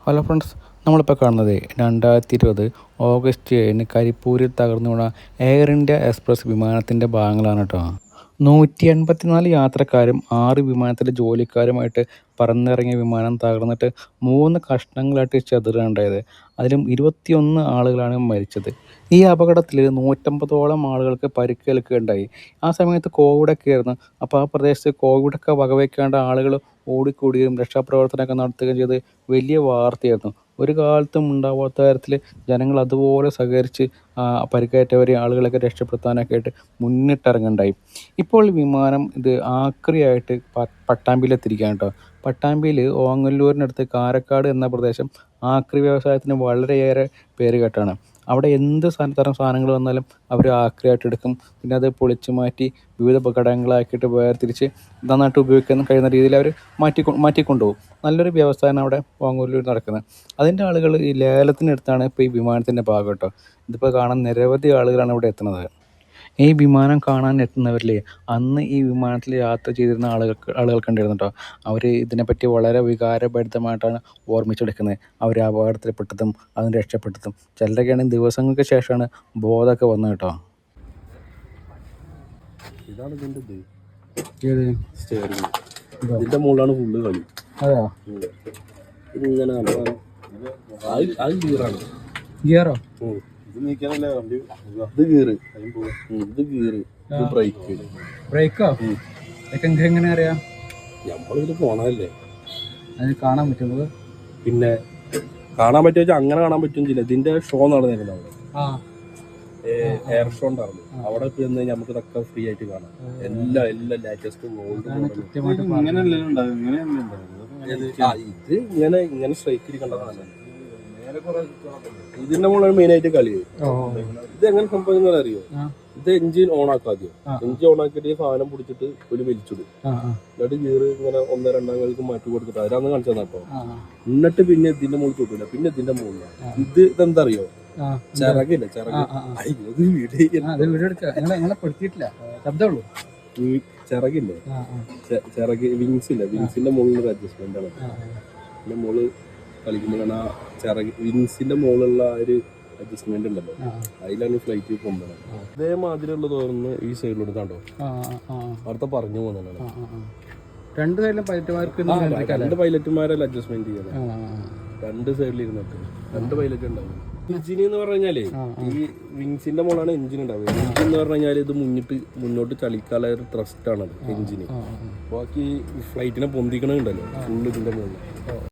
Hello friends, നമ്മളിപ്പോൾ കാണുന്നത് 2020 August 7 കരിപ്പൂരിൽ തകർന്നു വീണ എയർ ഇന്ത്യ എക്സ്പ്രസ് വിമാനത്തിൻ്റെ ഭാഗങ്ങളാണ് കേട്ടോ. 184 യാത്രക്കാരും 6 വിമാനത്തിലെ ജോലിക്കാരുമായിട്ട് പറന്നിറങ്ങിയ വിമാനം തകർന്നിട്ട് 3 കഷ്ണങ്ങളായിട്ട് ചതുരുകയുണ്ടായത്. അതിലും 21 ആളുകളാണ് മരിച്ചത്. ഈ അപകടത്തിൽ 150ഓളം ആളുകൾക്ക് പരിക്കേൽക്കുകയുണ്ടായി. ആ സമയത്ത് കോവിഡൊക്കെ ആയിരുന്നു. അപ്പോൾ ആ പ്രദേശത്ത് കോവിഡൊക്കെ വകവയ്ക്കേണ്ട ആളുകൾ ഓടിക്കൂടുകയും രക്ഷാപ്രവർത്തനമൊക്കെ നടത്തുകയും ചെയ്ത് വലിയ വാർത്തയായിരുന്നു. ഒരു കാലത്തും ഉണ്ടാവാത്ത തരത്തിൽ ജനങ്ങൾ അതുപോലെ സഹകരിച്ച് പരിക്കേറ്റവരെ ആളുകളൊക്കെ രക്ഷപ്പെടുത്താനൊക്കെ ആയിട്ട് മുന്നിട്ടിറങ്ങുന്നുണ്ടായി. ഇപ്പോൾ വിമാനം ഇത് ആക്രിയായിട്ട് പട്ടാമ്പിയിലെത്തിയിരിക്കുകയാണ് കേട്ടോ. പട്ടാമ്പിയിൽ ഓങ്ങല്ലൂരിനടുത്ത് കാരക്കാട് എന്ന പ്രദേശം ആക്രി വ്യവസായത്തിന് വളരെയേറെ പേര് കേട്ടാണ്. അവിടെ എന്ത് തരം സാധനങ്ങൾ വന്നാലും അവർ ആക്രിയായിട്ട് എടുക്കും. പിന്നെ അത് പൊളിച്ചു മാറ്റി വിവിധ ഘടകങ്ങളാക്കിയിട്ട് വേർതിരിച്ച് നന്നായിട്ട് ഉപയോഗിക്കാൻ കഴിയുന്ന രീതിയിൽ അവർ മാറ്റിക്കൊണ്ടുപോകും. നല്ലൊരു വ്യവസായമാണ് അവിടെ ഓങ്ങല്ലൂർ നടക്കുന്നത്. അതിൻ്റെ ആളുകൾ ഈ ലേലത്തിനടുത്താണ് ഇപ്പോൾ ഈ വിമാനത്തിൻ്റെ ഭാഗം കേട്ടോ. ഇതിപ്പോൾ കാണാൻ നിരവധി ആളുകളാണ് ഇവിടെ എത്തുന്നത്. ഈ വിമാനം കാണാൻ എത്തുന്നവരിൽ അന്ന് ഈ വിമാനത്തിൽ യാത്ര ചെയ്തിരുന്ന ആളുകൾക്കുണ്ടായിരുന്നു കേട്ടോ. അവർ ഇതിനെപ്പറ്റി വളരെ വികാരഭരിതമായിട്ടാണ് ഓർമ്മിച്ചെടുക്കുന്നത്. അവർ അപകടത്തിൽപ്പെട്ടതും അതിന് രക്ഷപ്പെട്ടതും. ചിലരൊക്കെയാണെങ്കിൽ ദിവസങ്ങൾക്ക് ശേഷമാണ് ബോധമൊക്കെ വന്നത് കേട്ടോ. ഇതാണ് ഇതിന്റെ മുകളിലാണ് ഫുള്ള് കളി. അതെയോ? ഇങ്ങനെ ഗിയറോ? ഇത് ഗിയറ്, ഇത് ഗിയറ്, ഇത് ബ്രേക്ക്. ബ്രേക്കോ? എങ്ങനെ അറിയാം? നമ്മളിതിൽ പോണതല്ലേ, അതിന് കാണാൻ പറ്റുന്നത്. പിന്നെ കാണാൻ പറ്റുക വെച്ചാൽ അങ്ങനെ കാണാൻ പറ്റുന്നില്ല. ഇതിന്റെ ഷോ നടന്നിരുന്നു അവിടെ, എയർ ഷോ ഉണ്ടായിരുന്നു. അവിടെ ചെന്ന് നമുക്ക് ഇതൊക്കെ ഫ്രീ ആയിട്ട് കാണാം. എല്ലാം ലേറ്റസ്റ്റ് ഇത് ഇങ്ങനെ സ്ട്രൈക്ക് ഇരിക്കേണ്ടതാണ്. ഇതിന്റെ മുകളിൽ മെയിൻ ആയിട്ട് കളി. ഇത് എങ്ങനെ സംഭവിക്കുന്ന അറിയോ? ഇത് എഞ്ചിൻ ഓൺ ആക്കുക. ആദ്യം എഞ്ചിൻ ഓൺ ആക്കിയിട്ട് ഈ സാധനം പിടിച്ചിട്ട് ഒരു വലിച്ചിടും. എന്നിട്ട് ഗിയറ് ഇങ്ങനെ 1-2 കൾക്ക് മാറ്റി കൊടുത്തിട്ട് അതിലാന്ന് കാണിച്ചു തന്നപ്പോ. എന്നിട്ട് പിന്നെ ഇതിന്റെ മുകളിൽ തൊട്ടില്ല, പിന്നെ ഇതിന്റെ മുകളിലാണ്. ഇതെന്താ അറിയോ? ചിറകില്ല, ചിറകില്ലേ, ചിറക് വിങ്സ് ഇല്ല. വിങ്സിന്റെ മുകളിൽ അഡ്ജസ്റ്റ്മെന്റ് ആണ്. പിന്നെ മുകള് കളിക്കുമ്പോഴാണ് ആ ചിറക് വിങ്സിന്റെ മുകളിലുള്ള ആ ഒരു അഡ്ജസ്റ്റ്മെന്റ് ഉണ്ടല്ലോ, അതിലാണ് ഫ്ലൈറ്റ് കൊണ്ടുപോകുന്നത്. അതേമാതിരിയുള്ള തോന്നുന്നു ഈ സൈഡിലോട്ട് കണ്ടോ, അവിടുത്തെ പറഞ്ഞു പോകുന്നതാണ്. രണ്ട് പൈലറ്റുമാരല്ല അഡ്ജസ്റ്റ്മെന്റ് ചെയ്യുന്നത്. 2 സൈഡിൽ ഇരുന്നിട്ട് 2 പൈലറ്റ് ഉണ്ടാവും. എഞ്ചിൻ എന്ന് പറഞ്ഞാലേ ഈ വിങ്സിന്റെ മുകളാണ് എഞ്ചിൻ ഉണ്ടാവുക. എഞ്ചിൻ എന്ന് പറഞ്ഞാൽ ഇത് മുന്നോട്ട് ചലിക്കാനുള്ള ഒരു ത്രസ്റ്റ് ആണ് എഞ്ചിന്. ബാക്കി ഫ്ലൈറ്റിനെ പൊന്തിക്കണുണ്ടല്ലോ ഫുള്ള് ഇതിന്റെ മുകളിൽ.